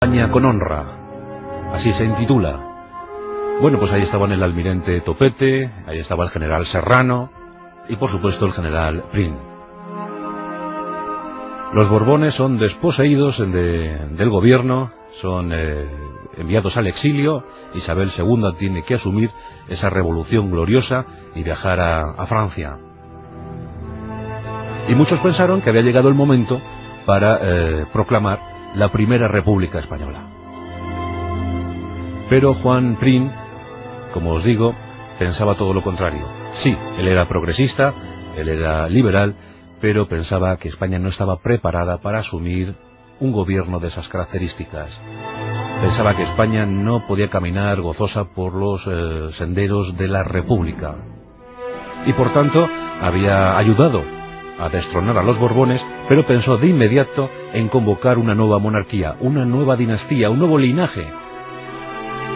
España con honra, así se intitula. Bueno, pues ahí estaban el almirante Topete, ahí estaba el general Serrano y por supuesto el general Prim. Los Borbones son desposeídos del gobierno, son enviados al exilio. Isabel II tiene que asumir esa revolución gloriosa y viajar a Francia. Y muchos pensaron que había llegado el momento para proclamar la primera República Española. Pero Juan Prim, como os digo, pensaba todo lo contrario. Sí, él era progresista, él era liberal, pero pensaba que España no estaba preparada para asumir un gobierno de esas características. Pensaba que España no podía caminar gozosa por los senderos de la República. Y por tanto, había ayudado a destronar a los Borbones, pero pensó de inmediato en convocar una nueva monarquía, una nueva dinastía, un nuevo linaje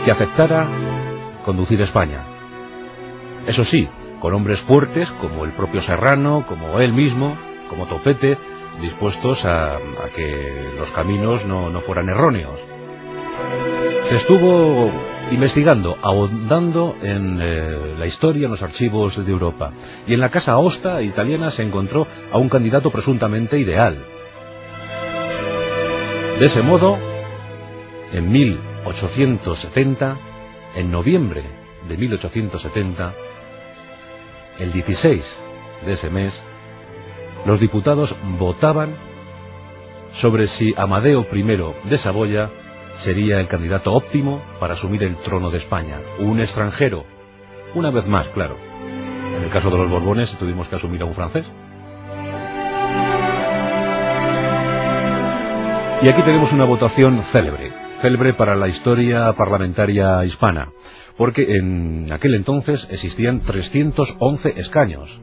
que aceptara conducir España. Eso sí, con hombres fuertes como el propio Serrano, como él mismo, como Topete, dispuestos a que los caminos no fueran erróneos. Se estuvo investigando, ahondando en la historia, en los archivos de Europa. Y en la Casa Aosta italiana se encontró a un candidato presuntamente ideal. De ese modo, en 1870, en noviembre de 1870, el 16 de ese mes, los diputados votaban sobre si Amadeo I de Saboya sería el candidato óptimo para asumir el trono de España. Un extranjero, una vez más, claro. En el caso de los Borbones tuvimos que asumir a un francés. Y aquí tenemos una votación célebre para la historia parlamentaria hispana, porque en aquel entonces existían 311 escaños.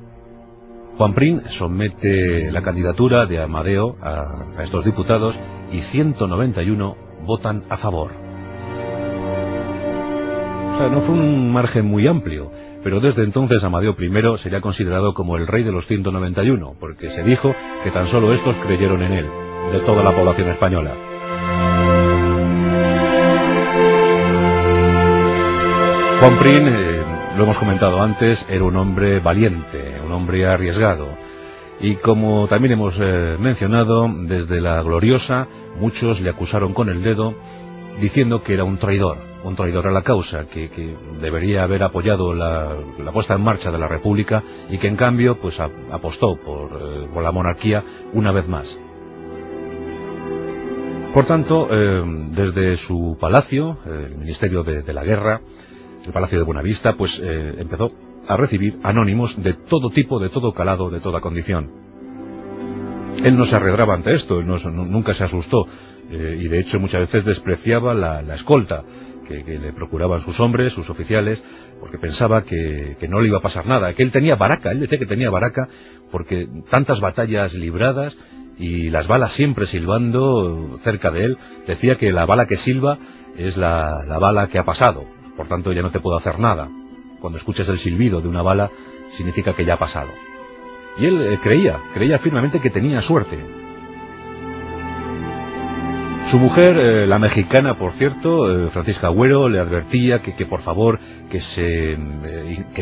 Juan Prim somete la candidatura de Amadeo a estos diputados y 191 votan a favor. O sea, no fue un margen muy amplio, pero desde entonces Amadeo I sería considerado como el rey de los 191, porque se dijo que tan solo estos creyeron en él, de toda la población española. Juan Prim, lo hemos comentado antes, era un hombre valiente, un hombre arriesgado. Y como también hemos mencionado, desde la Gloriosa, muchos le acusaron con el dedo, diciendo que era un traidor a la causa, que debería haber apoyado la puesta en marcha de la República y que en cambio pues apostó por la monarquía una vez más. Por tanto, desde su palacio, el Ministerio de la Guerra, el Palacio de Buenavista, pues empezó a recibir anónimos de todo tipo, de todo calado, de toda condición. Él no se arredraba ante esto, él nunca se asustó, y de hecho muchas veces despreciaba la escolta que le procuraban sus hombres, sus oficiales, porque pensaba que no le iba a pasar nada, que él tenía baraca. Él decía que tenía baraca porque tantas batallas libradas y las balas siempre silbando cerca de él. Decía que la bala que silba es la bala que ha pasado, por tanto ya no te puedo hacer nada. Cuando escuches el silbido de una bala, significa que ya ha pasado. Y él creía firmemente que tenía suerte. Su mujer, la mexicana, por cierto, Francisca Agüero, le advertía que por favor, que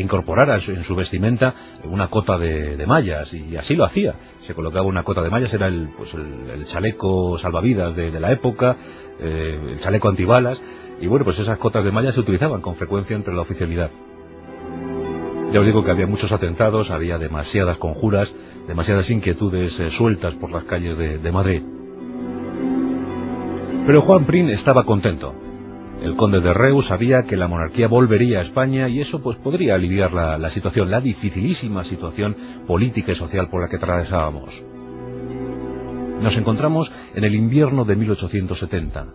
incorporara en su vestimenta una cota de mallas, y así lo hacía. Se colocaba una cota de mallas, era el chaleco salvavidas de la época, el chaleco antibalas, y bueno, pues esas cotas de mallas se utilizaban con frecuencia entre la oficialidad. Ya os digo que había muchos atentados, había demasiadas conjuras, demasiadas inquietudes sueltas por las calles de Madrid. Pero Juan Prim estaba contento. El conde de Reus sabía que la monarquía volvería a España y eso pues podría aliviar la situación, la dificilísima situación política y social por la que atravesábamos. Nos encontramos en el invierno de 1870.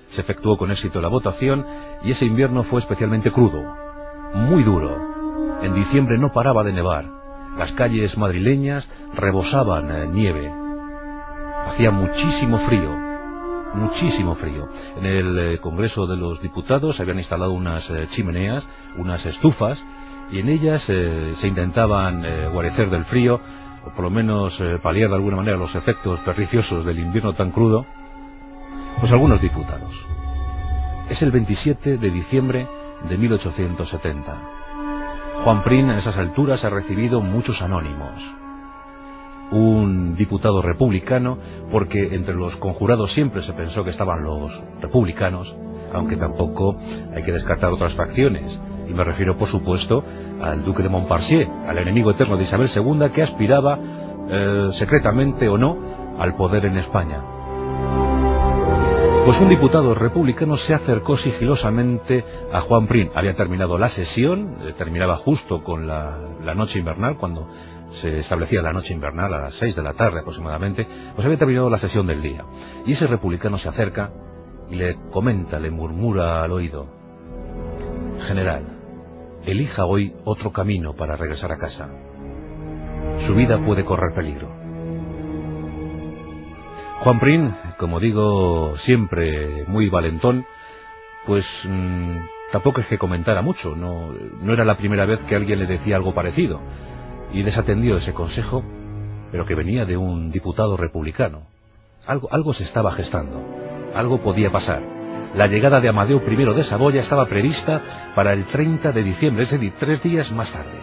Se efectuó con éxito la votación y ese invierno fue especialmente crudo, muy duro. En diciembre no paraba de nevar. Las calles madrileñas rebosaban nieve. Hacía muchísimo frío. En el Congreso de los Diputados se habían instalado unas chimeneas, unas estufas, y en ellas se intentaban guarecer del frío, o por lo menos paliar de alguna manera los efectos perniciosos del invierno tan crudo. Pues algunos diputados. Es el 27 de diciembre de 1870. Juan Prim a esas alturas ha recibido muchos anónimos. Un diputado republicano, porque entre los conjurados siempre se pensó que estaban los republicanos, aunque tampoco hay que descartar otras facciones, y me refiero por supuesto al duque de Montpensier, al enemigo eterno de Isabel II, que aspiraba secretamente o no al poder en España. Pues un diputado republicano se acercó sigilosamente a Juan Prim. Había terminado la sesión, terminaba justo con la noche invernal, cuando se establecía la noche invernal a las 6 de la tarde aproximadamente, pues había terminado la sesión del día. Y ese republicano se acerca y le comenta, le murmura al oído: general, elija hoy otro camino para regresar a casa. Su vida puede correr peligro. Juan Prim, como digo, siempre muy valentón, pues tampoco es que comentara mucho, no era la primera vez que alguien le decía algo parecido, y desatendió ese consejo, pero que venía de un diputado republicano. Algo se estaba gestando, algo podía pasar. La llegada de Amadeo I de Saboya estaba prevista para el 30 de diciembre, es decir, 3 días más tarde.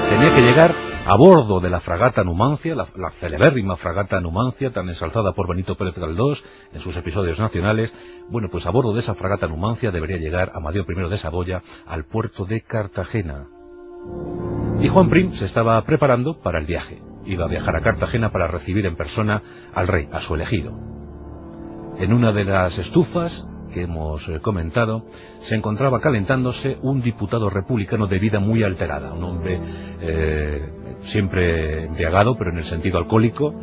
Tenía que llegar a bordo de la fragata Numancia, la celebérrima fragata Numancia, tan ensalzada por Benito Pérez Galdós en sus episodios nacionales. Bueno, pues a bordo de esa fragata Numancia debería llegar Amadeo I de Saboya al puerto de Cartagena. Y Juan Prim se estaba preparando para el viaje. Iba a viajar a Cartagena para recibir en persona al rey, a su elegido. En una de las estufas que hemos comentado, se encontraba calentándose un diputado republicano de vida muy alterada, un hombre siempre embriagado, pero en el sentido alcohólico,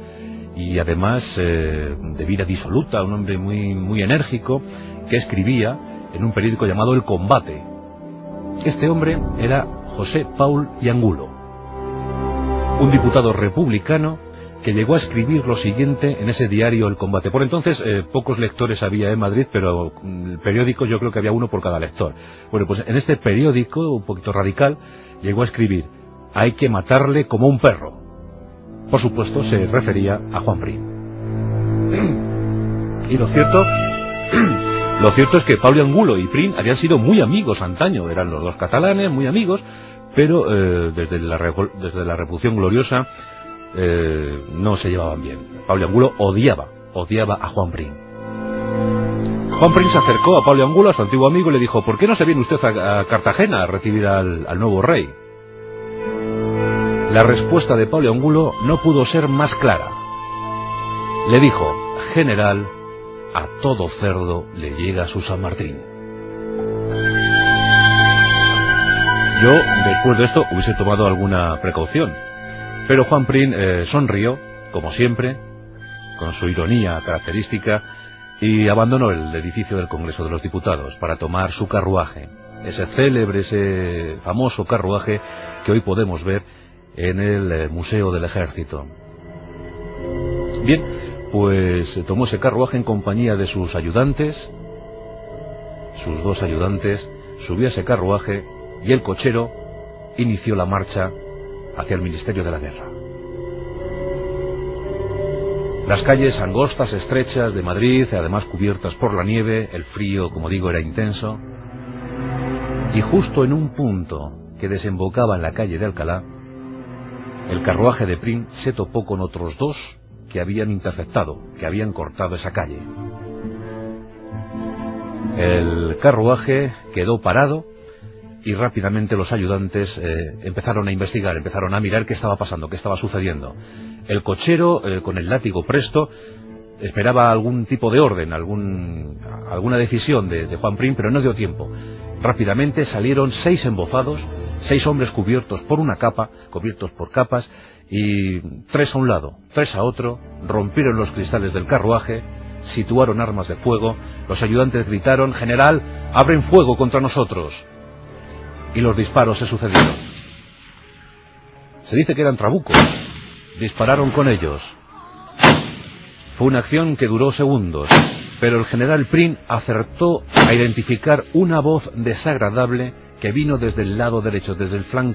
y además de vida disoluta, un hombre muy enérgico, que escribía en un periódico llamado El Combate. Este hombre era José Paul y Angulo, un diputado republicano que llegó a escribir lo siguiente en ese diario El Combate. Por entonces pocos lectores había en Madrid, pero el periódico yo creo que había uno por cada lector. Bueno, pues en este periódico, un poquito radical, llegó a escribir: hay que matarle como un perro. Por supuesto se refería a Juan Prim. Y lo cierto es que Pau y Angulo y Prim habían sido muy amigos antaño, eran los dos catalanes, muy amigos, pero desde la Revolución Gloriosa no se llevaban bien. Pau y Angulo odiaba a Juan Prim. Juan Prim se acercó a Pau y Angulo, a su antiguo amigo, y le dijo: ¿por qué no se viene usted a Cartagena a recibir al nuevo rey? La respuesta de Pau y Angulo no pudo ser más clara. Le dijo: general, a todo cerdo le llega su San Martín. Yo, después de esto, hubiese tomado alguna precaución, pero Juan Prim sonrió, como siempre, con su ironía característica, y abandonó el edificio del Congreso de los Diputados para tomar su carruaje, ese célebre, ese famoso carruaje que hoy podemos ver en el Museo del Ejército. Bien, pues tomó ese carruaje en compañía de sus ayudantes, sus 2 ayudantes, subió a ese carruaje y el cochero inició la marcha hacia el Ministerio de la Guerra. Las calles angostas, estrechas de Madrid, además cubiertas por la nieve, el frío, como digo, era intenso, y justo en un punto que desembocaba en la calle de Alcalá, el carruaje de Prim se topó con otros 2 que habían interceptado, que habían cortado esa calle. El carruaje quedó parado y rápidamente los ayudantes empezaron a investigar, empezaron a mirar qué estaba pasando, qué estaba sucediendo. El cochero, con el látigo presto, esperaba algún tipo de orden, alguna decisión de Juan Prim, pero no dio tiempo. Rápidamente salieron 6 embozados, 6 hombres cubiertos por una capa, cubiertos por capas, y 3 a un lado, 3 a otro, rompieron los cristales del carruaje, situaron armas de fuego, los ayudantes gritaron: general, abren fuego contra nosotros. Y los disparos se sucedieron. Se dice que eran trabucos. Dispararon con ellos. Fue una acción que duró segundos, pero el general Prim acertó a identificar una voz desagradable que vino desde el lado derecho, desde el flanco